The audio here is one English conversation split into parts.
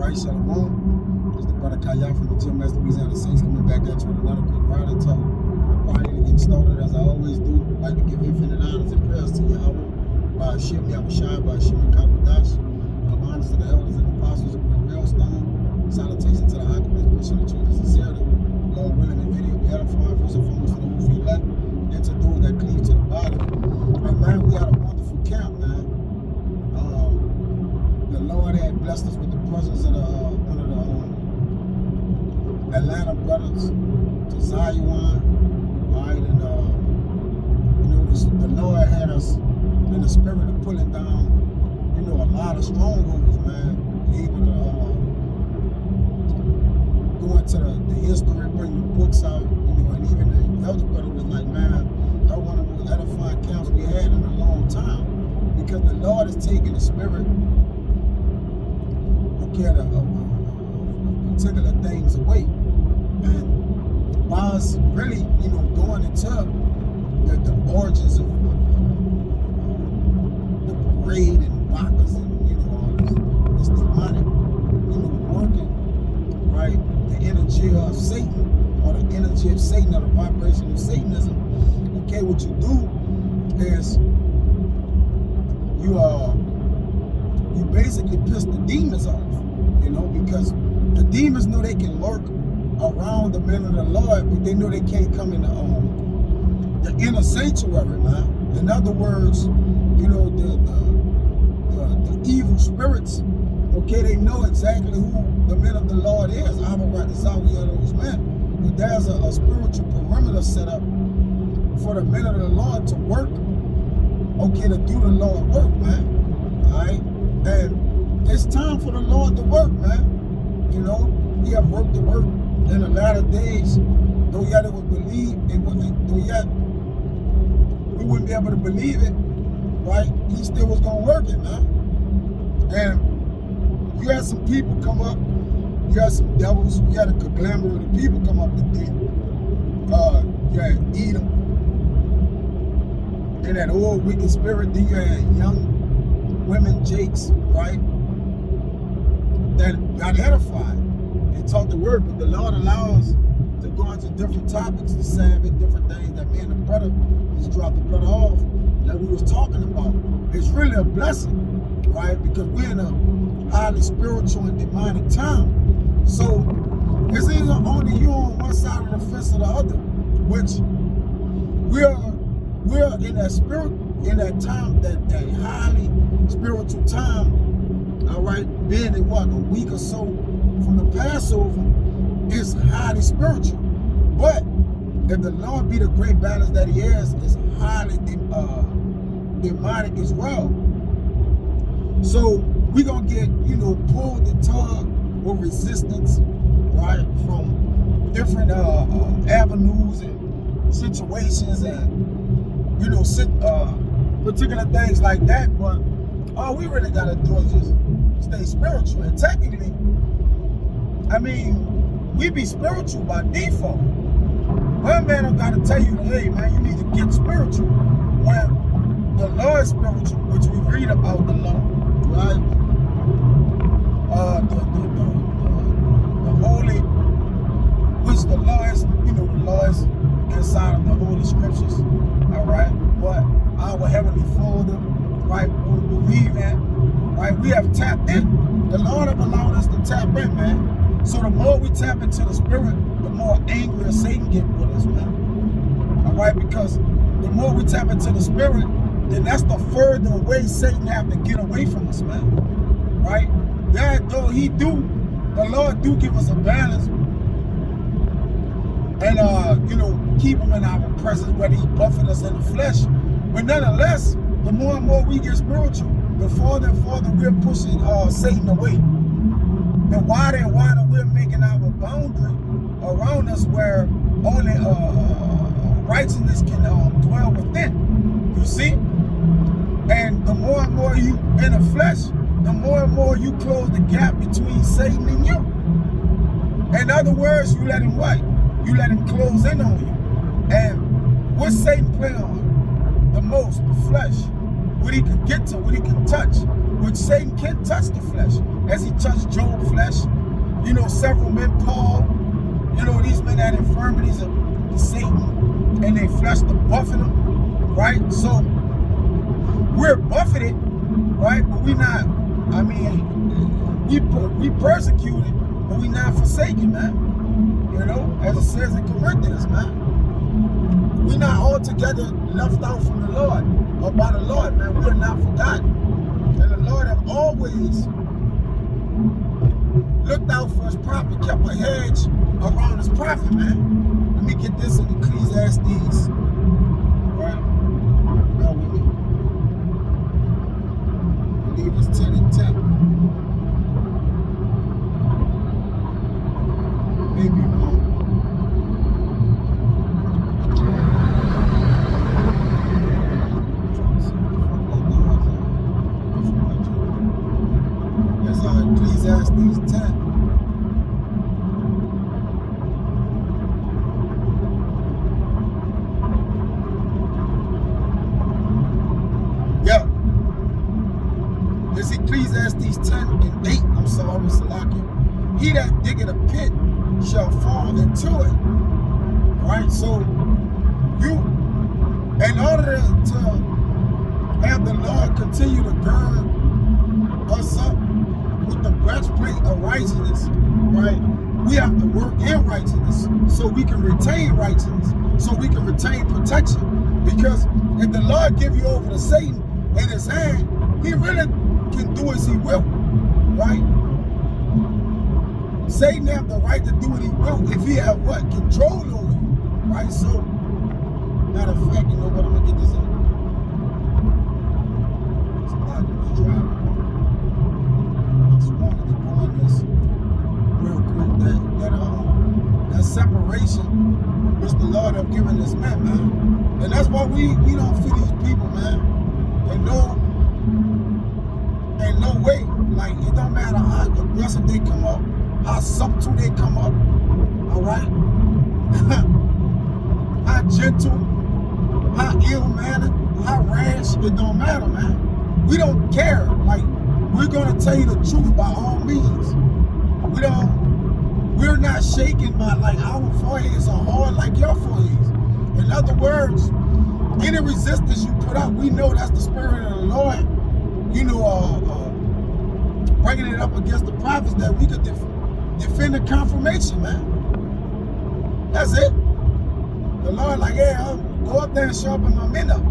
right, Shalom. It's the brother Kaya from the Gym Master Louisiana Saints coming back at you with another quick ride talk. Party to get started as I always do. I'd like to give infinite honors and prayers to Yahweh, by Hashem Yahushai, by Hashem Kabadash. Honors to the elders and apostles of the millstone. Salutation to the occupants pushing the truth of sincerity. Lord willing, the video be edifying first and foremost to the who feel elect, and to those that cleave to the body. And man, we had a wonderful camp, man. The Lord had blessed us with the presence of one of the Atlanta brothers, to Zion. All right, and the Lord had us in the spirit of pulling down, a lot of strongholds, man. Able to go into the history, bring the books out, and even the elder brother was like, man, that one of the most edifying camps we had in a long time, because the Lord is taking the spirit of particular things away, and by us really, going into the origins of the parade and boppers and all this demonic, working, right? The energy of Satan, or the energy of Satan, or the vibration of Satanism. Okay, what you do is you basically piss the demons off, because the demons know they can lurk around the men of the Lord, but they know they can't come in the inner sanctuary, man. In other words, the evil spirits, okay, they know exactly who the men of the Lord is. I haven't right to those men, but there's a spiritual perimeter set up for the men of the Lord to work, okay, to do the Lord work, man. All right, and it's time for the Lord to work, man. He have worked the work in the latter days, though yet it would believe, though yet we wouldn't be able to believe it, right? He still was gonna work it, man. And you had some people come up, you had some devils, you had a conglomerate of people come up and think, you had Edom, and that old wicked spirit, then you had young women, Jakes, right? That got edified and taught the word, but the Lord allows to go into different topics, the Sabbath, different things that me and the brother just dropped the brother off that we was talking about. It's really a blessing, right? Because we're in a highly spiritual and demonic time. So it's either only you on one side of the fence or the other, which we're in that spirit, in that time, that highly spiritual time, all right, being in what, a week or so from the Passover, is highly spiritual. But if the Lord be the great balance that he is, it's highly demonic as well. So we're going to get, pulled and tugged with resistance, right, from different avenues and situations and, particular things like that. But all we really got to do is just stay spiritual. And technically, we be spiritual by default. One man don't got to tell you, hey, man, you need to get spiritual. When the Lord is spiritual, which we read about the law, right? The holy, which the law is, the law is inside of the holy scriptures, all right? But our heavenly Father, right, we believe in, right? We have tapped in. The Lord have allowed us to tap in, man. So the more we tap into the spirit, the more angry Satan get with us, man. All right, because the more we tap into the spirit, then that's the further away Satan have to get away from us, man. Right? That though the Lord do give us a balance, and keep him in our presence, whether he buffet us in the flesh. But nonetheless, the more and more we get spiritual, the farther and farther we're pushing Satan away. The wider and wider we're making our boundary around us, where only righteousness can dwell within. You see? And the more and more you in the flesh, the more and more you close the gap between Satan and you. In other words, you let him what? You let him close in on you. And what Satan play on? The most, the flesh. What he can get to, what he can touch, Which Satan can't touch the flesh. As he touched Job's flesh, you know, several men, Paul, you know, these men had infirmities of Satan, and they flesh to buffet them, right? So we're buffeted, right? But we not, I mean, we persecuted, but we not forsaken, man. You know, as it says in Corinthians, man. We not altogether left out from the Lord or by the Lord, man. We are not forgotten. And the Lord have always looked out for his prophet, kept a hedge around his prophet, man. Let me get this in Ecclesiastes. Right? Go with me. I believe it's 10 and 10. Maybe wrong. Ecclesiastes 10. Yeah. It's Ecclesiastes 10 and 8. I'm sorry, Salakia. He that diggeth a pit shall fall into it. Right? So, you, in order to have the Lord continue to gird us up with the breastplate of righteousness, right? We have to work in righteousness so we can retain righteousness, so we can retain protection. Because if the Lord give you over to Satan in his hand, he really can do as he will, right? Satan have the right to do what he will if he have what? Control over you, right? So, matter of fact, you know what, I'm gonna get this in. It's a lot to be driving. This real quick, that separation which the Lord have given us, man. And that's why we don't fit these people, man. And no way. Like, it don't matter how aggressive they come up, how subtle they come up, all right? How gentle, how ill-mannered, how rash, it don't matter, man. We don't care. Like, we're gonna tell you the truth by all means. We're not shaken by like our foreheads are hard like your foreheads. In other words, any resistance you put out, we know that's the Spirit of the Lord, you know, bringing it up against the prophets that we could defend the confirmation, man. That's it. The Lord like, yeah, go up there and sharpen my men up.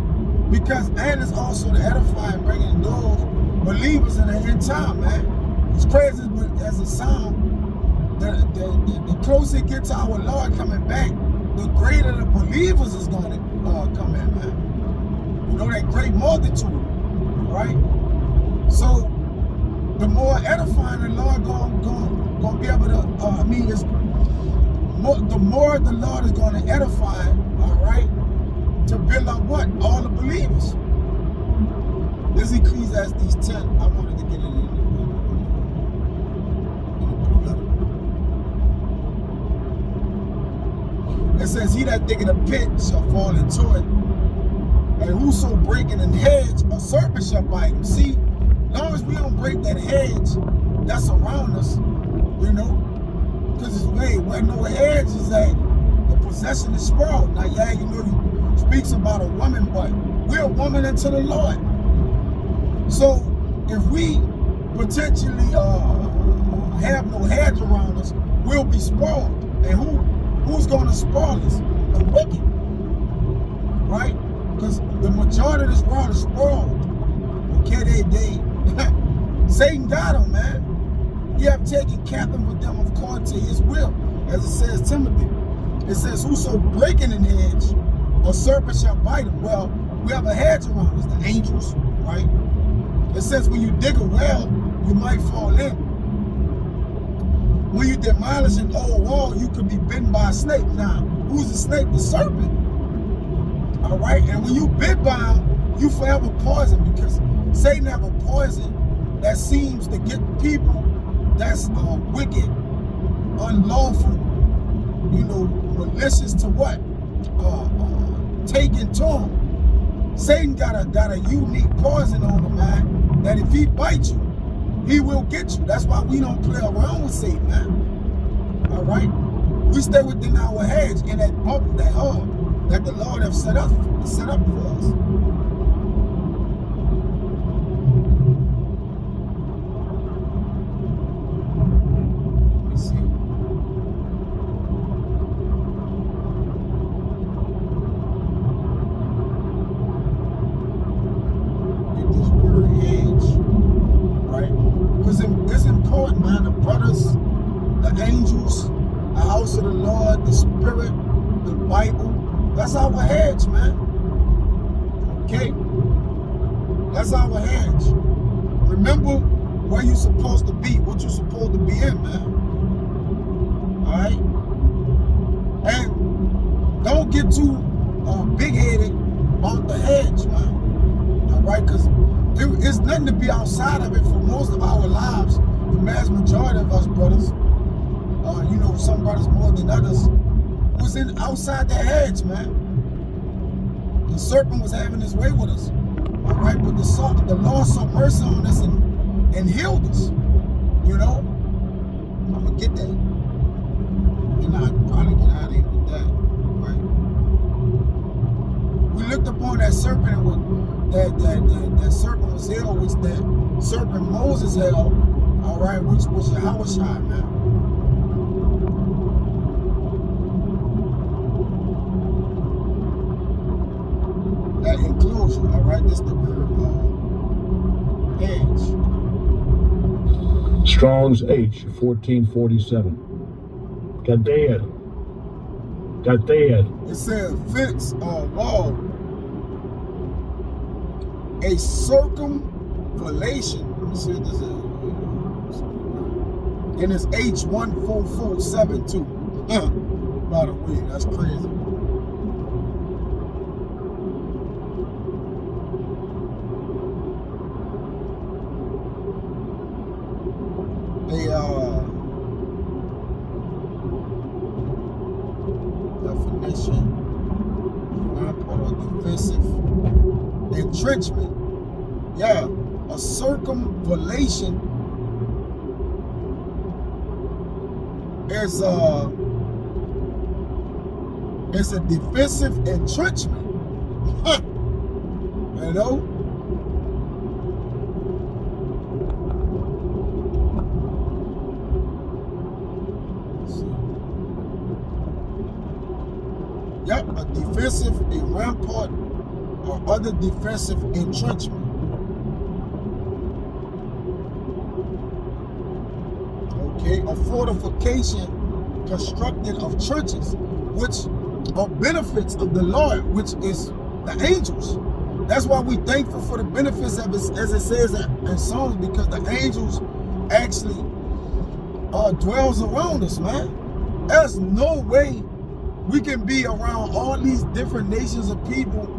Because, and it's also to edify and bringing those believers in the end time, man. It's crazy as it sounds. The closer it gets to our Lord coming back, the greater the believers is going to come in, man. You know, that great multitude, right? So, the more edifying the Lord going to be able to, the more the Lord is going to edify, all right, to build up what? All the believers. This is Ecclesiastes 10. I wanted to get it in the blue letter. It says, he that diggeth a pit shall fall into it, and whoso breaketh an hedge, a serpent shall bite him. See, as long as we don't break that hedge that's around us, you know, because it's where no hedge is at, the possession is spoiled. Now, yeah, you know, he speaks about a woman, but we're a woman unto the Lord. So, if we potentially have no hedge around us, we'll be spoiled. And who's going to spoil us? The wicked, right? Because the majority of this world is spoiled. Okay, Satan got them, man. He have taken captive with them according to his will, as it says Timothy. It says, whoso breaking an hedge, a serpent shall bite him. Well, we have a hedge around us, the angels, right? It says when you dig a well, you might fall in. When you demolish an old wall, you could be bitten by a snake. Now, who's the snake? The serpent. All right? And when you bit by him, you forever poison, because Satan have a poison that seems to get people that's wicked, unlawful, you know, malicious to what? Taken to him. Satan got a unique poison on him, man, that if he bites you, he will get you. That's why we don't play around with Satan, man. All right? We stay within our hedge in that bubble, that hub that the Lord has set up for us. Let me see. Get this word hedge, right? Because it's important, man. The brothers, the angels, the house of the Lord, the Spirit, the Bible. That's our hedge, man. Okay? That's our hedge. Remember where you're supposed to be, what you're supposed to be in, man. Alright? And don't get too big-headed on the hedge, man. Alright? Because it's nothing to be outside of it for most of our lives. The vast majority of us, brothers, you know, some brothers more than others, was outside the hedge, man. The serpent was having his way with us. All right, but the Lord saw mercy on us and healed us. You know? I'm gonna get that. And I'd probably get out of here with that. All right. We looked upon that serpent and that serpent was held, which that serpent Moses held, all right, which was Yahweh, man. That enclosure, all right, this is the word hedge. Strong's H 1447. Gadea. It says fence or wall, a circumvallation. Let me see what this is. And it's H1447 too. By the way, that's crazy. Definition, part of defensive entrenchment. Yeah, a circumvallation is a defensive entrenchment. You know? Yep, a defensive, a rampart, or other defensive entrenchment. Okay, a fortification constructed of churches, which are benefits of the Lord, which is the angels. That's why we thankful for the benefits of it, as it says in Psalms, because the angels actually dwells around us, man. There's no way we can be around all these different nations of people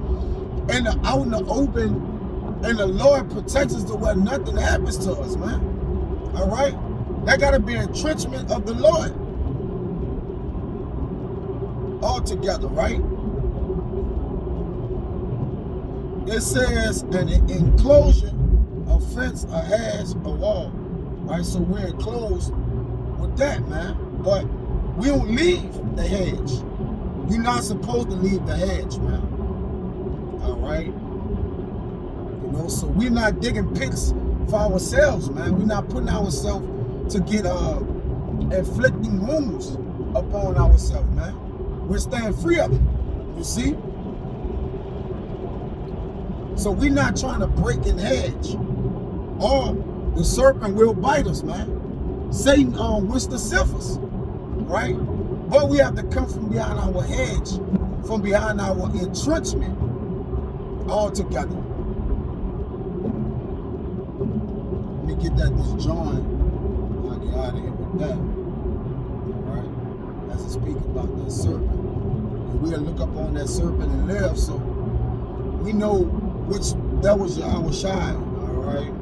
and out in the open, and the Lord protects us to where nothing happens to us, man. All right? That got to be an entrenchment of the Lord. All together, right? It says an enclosure, a fence, a hedge, a wall. Right? So we're enclosed with that, man. But we don't leave the hedge. You're not supposed to leave the hedge, man. All right? You know, so we're not digging pits for ourselves, man. We're not putting ourselves to get inflicting wounds upon ourselves, man. We're staying free of it, you see? So we're not trying to break in hedge. Or the serpent will bite us, man. Satan wants to sift us, right? But we have to come from behind our hedge, from behind our entrenchment, all together. Let me get that disjoined. I'll get out of here with that. All right? As I speak about that serpent. And we'll look up on that serpent and live, so we know which that was our shine. All right?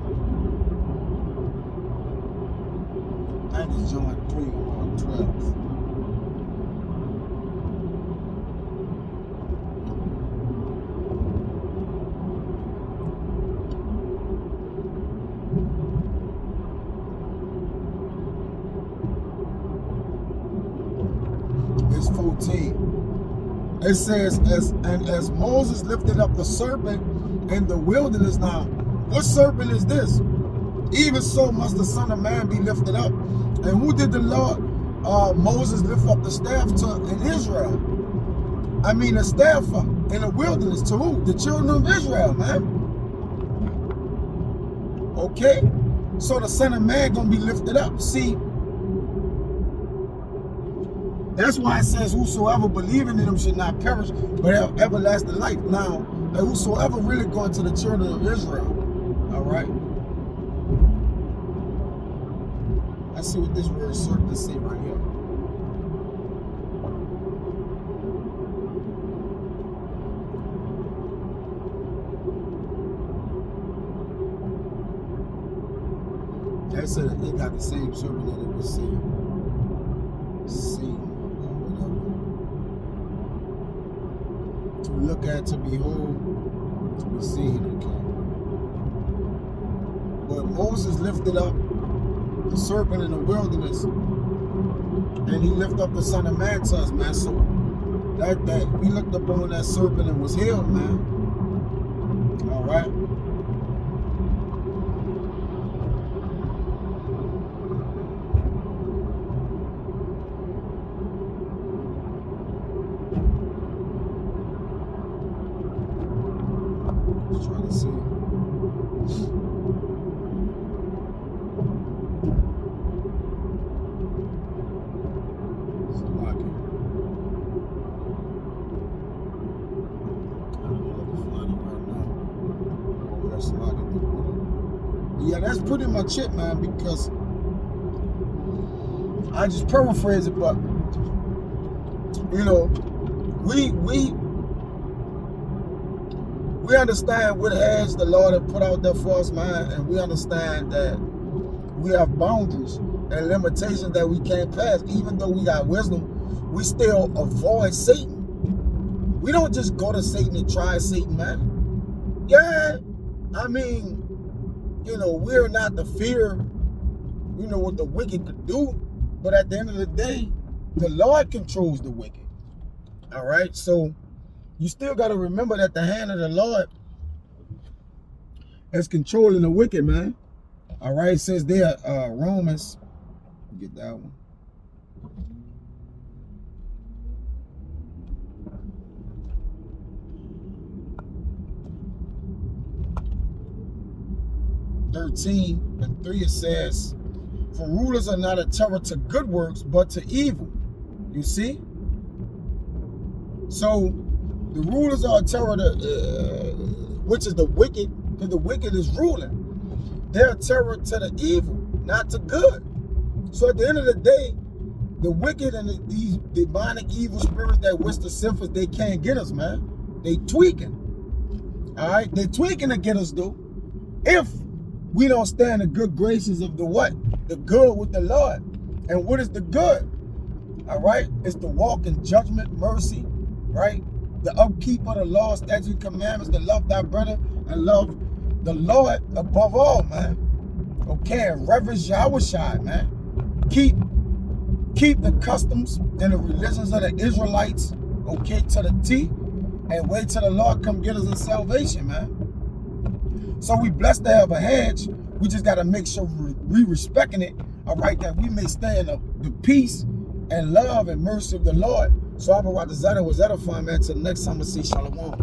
I just joined 3 on 12. 14. It says, as Moses lifted up the serpent in the wilderness. Now, what serpent is this? Even so must the Son of Man be lifted up. And who did the Lord Moses lift up the staff to in Israel? I mean, a staff in the wilderness to who? The children of Israel, man. Okay? So the Son of Man gonna be lifted up. See, that's why it says, whosoever believing in him should not perish, but have everlasting life. Now, whosoever really going to the children of Israel. All right? Let's see what this word serpent say right here. That said it got the same serpent that it was saying. To look at, to behold, to be seen, okay. But Moses lifted up the serpent in the wilderness, and he lifted up the Son of Man to us, man. So that we looked up on that serpent and was healed, man. All right. Trying to see. It's locking. Kind of hard to find it right now. Oh, that's locking. But yeah, that's pretty much it, man, because I just paraphrase it, but you know, we understand what Hedge the Lord have put out there for us, man, and we understand that we have boundaries and limitations that we can't pass. Even though we got wisdom, we still avoid Satan. We don't just go to Satan and try Satan, man. Yeah, I mean, you know, we're not to fear, you know, what the wicked could do, but at the end of the day, the Lord controls the wicked. All right, so you still got to remember that the hand of the Lord is controlling the wicked, man. All right, it says there, Romans, get that one. (13:3) it says, for rulers are not a terror to good works, but to evil. You see? So the rulers are a terror to, which is the wicked, because the wicked is ruling. They're a terror to the evil, not to good. So at the end of the day, the wicked and these demonic evil spirits that wish to sift us, they can't get us, man. They tweaking. All right? They tweaking to get us, though. If we don't stand in the good graces of the what? The good with the Lord. And what is the good? All right? It's to walk in judgment, mercy, right? The upkeep of the law, statute, commandments, to love thy brother and love the Lord above all, man. Okay, and reverence Yahushua, man. Keep the customs and the religions of the Israelites, okay, to the T, and wait till the Lord come get us in salvation, man. So we blessed to have a hedge. We just got to make sure we respecting it, all right, that we may stay in the peace and love and mercy of the Lord. So I'm about to Zeta was edifying, man. Till next time, I see Shalom.